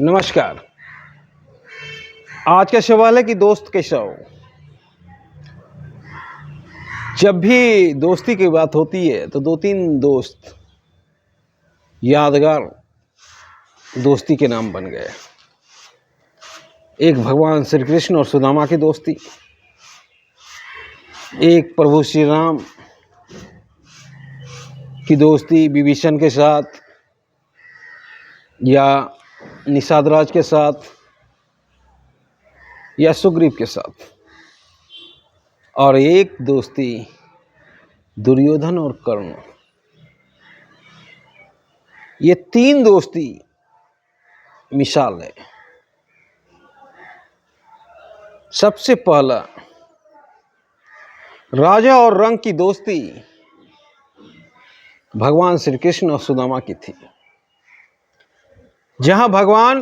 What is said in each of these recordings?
नमस्कार। आज का सवाल है कि दोस्त कैसा हो। जब भी दोस्ती की बात होती है तो दो तीन दोस्त यादगार दोस्ती के नाम बन गए। एक भगवान श्री कृष्ण और सुदामा की दोस्ती, एक प्रभु श्री राम की दोस्ती विभीषण के साथ या निषाद राज के साथ या सुग्रीव के साथ, और एक दोस्ती दुर्योधन और कर्ण। ये तीन दोस्ती मिसाल है। सबसे पहला राजा और रंग की दोस्ती भगवान श्री कृष्ण और सुदामा की थी। जहां भगवान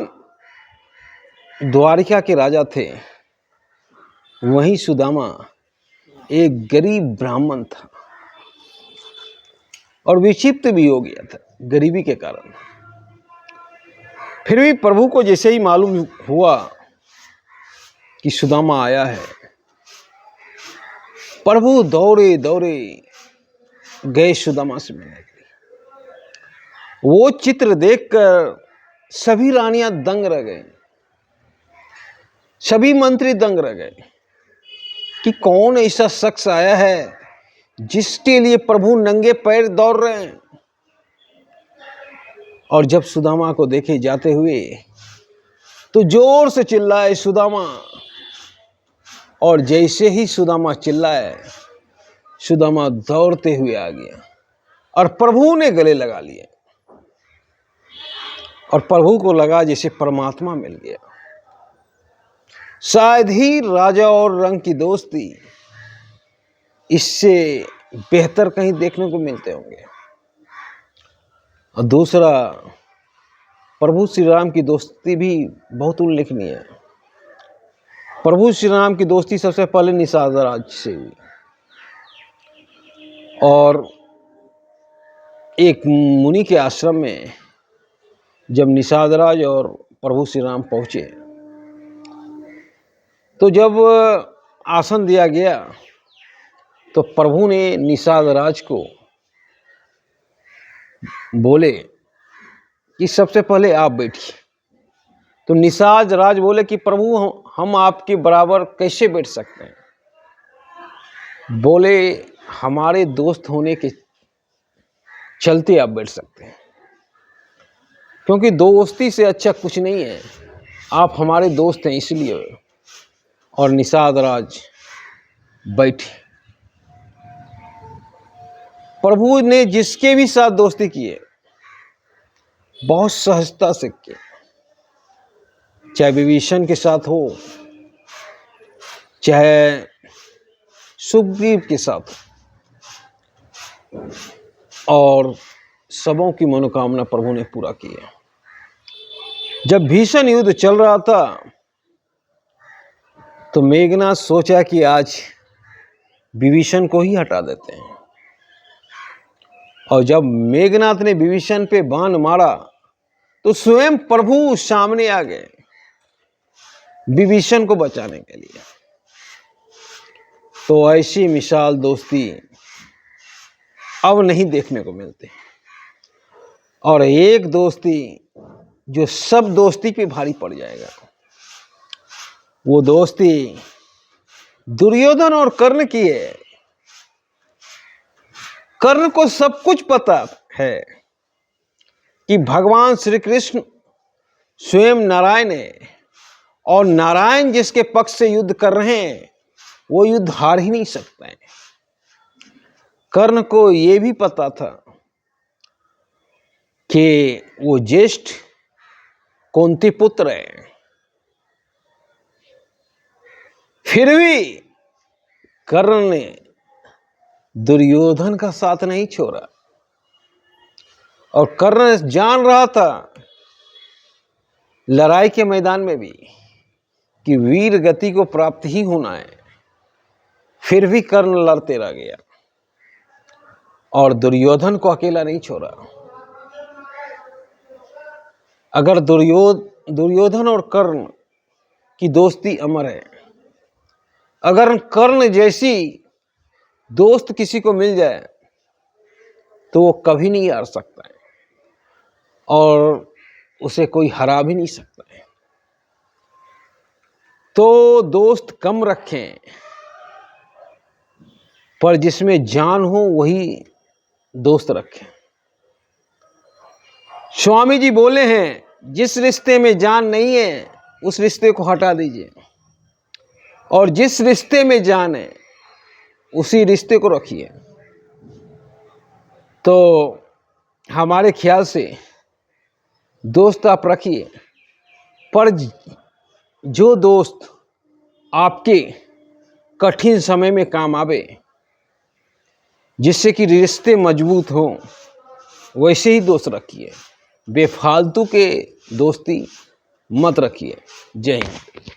द्वारिका के राजा थे, वहीं सुदामा एक गरीब ब्राह्मण था और विक्षिप्त भी हो गया था गरीबी के कारण। फिर भी प्रभु को जैसे ही मालूम हुआ कि सुदामा आया है, प्रभु दौड़े दौड़े गए सुदामा से मिलने के लिए। वो चित्र देखकर सभी रानियां दंग रह गए, सभी मंत्री दंग रह गए कि कौन ऐसा शख्स आया है जिसके लिए प्रभु नंगे पैर दौड़ रहे हैं। और जब सुदामा को देखे जाते हुए तो जोर से चिल्लाए सुदामा, और जैसे ही सुदामा चिल्लाए, सुदामा दौड़ते हुए आ गया और प्रभु ने गले लगा लिए और प्रभु को लगा जैसे परमात्मा मिल गया। शायद ही राजा और रंग की दोस्ती इससे बेहतर कहीं देखने को मिलते होंगे। और दूसरा, प्रभु श्री राम की दोस्ती भी बहुत उल्लेखनीय है। प्रभु श्री राम की दोस्ती सबसे पहले निषाद राज से हुई, और एक मुनि के आश्रम में जब निषाद राज और प्रभु श्री राम पहुंचे, तो जब आसन दिया गया तो प्रभु ने निषाद राज को बोले कि सबसे पहले आप बैठिए। तो निषाद राज बोले कि प्रभु हम आपके बराबर कैसे बैठ सकते हैं। बोले हमारे दोस्त होने के चलते आप बैठ सकते हैं, क्योंकि दोस्ती से अच्छा कुछ नहीं है, आप हमारे दोस्त हैं इसलिए। और निषाद राज बैठे। प्रभु ने जिसके भी साथ दोस्ती की है बहुत सहजता से किया, चाहे विभीषण के साथ हो, चाहे सुग्रीव के साथ हो, और सबों की मनोकामना प्रभु ने पूरा किया। जब भीषण युद्ध चल रहा था तो मेघनाथ सोचा कि आज विभीषण को ही हटा देते हैं, और जब मेघनाथ ने विभीषण पे बाण मारा तो स्वयं प्रभु सामने आ गए विभीषण को बचाने के लिए। तो ऐसी मिसाल दोस्ती अब नहीं देखने को मिलती। और एक दोस्ती जो सब दोस्ती पे भारी पड़ जाएगा, वो दोस्ती दुर्योधन और कर्ण की है। कर्ण को सब कुछ पता है कि भगवान श्री कृष्ण स्वयं नारायण है, और नारायण जिसके पक्ष से युद्ध कर रहे हैं वो युद्ध हार ही नहीं सकता है। कर्ण को यह भी पता था कि वो ज्येष्ठ कुंती पुत्र है, फिर भी कर्ण ने दुर्योधन का साथ नहीं छोड़ा। और कर्ण जान रहा था लड़ाई के मैदान में भी कि वीर गति को प्राप्त ही होना है, फिर भी कर्ण लड़ते रह गया और दुर्योधन को अकेला नहीं छोड़ा। अगर दुर्योधन और कर्ण की दोस्ती अमर है। अगर कर्ण जैसी दोस्त किसी को मिल जाए तो वो कभी नहीं हार सकता है और उसे कोई हरा भी नहीं सकता है। तो दोस्त कम रखें, पर जिसमें जान हो वही दोस्त रखें। स्वामी जी बोले हैं, जिस रिश्ते में जान नहीं है उस रिश्ते को हटा दीजिए, और जिस रिश्ते में जान है उसी रिश्ते को रखिए। तो हमारे ख्याल से दोस्त आप रखिए, पर जो दोस्त आपके कठिन समय में काम आवे, जिससे कि रिश्ते मजबूत हों, वैसे ही दोस्त रखिए। बेफालतू के दोस्ती मत रखिए। जय हिंद।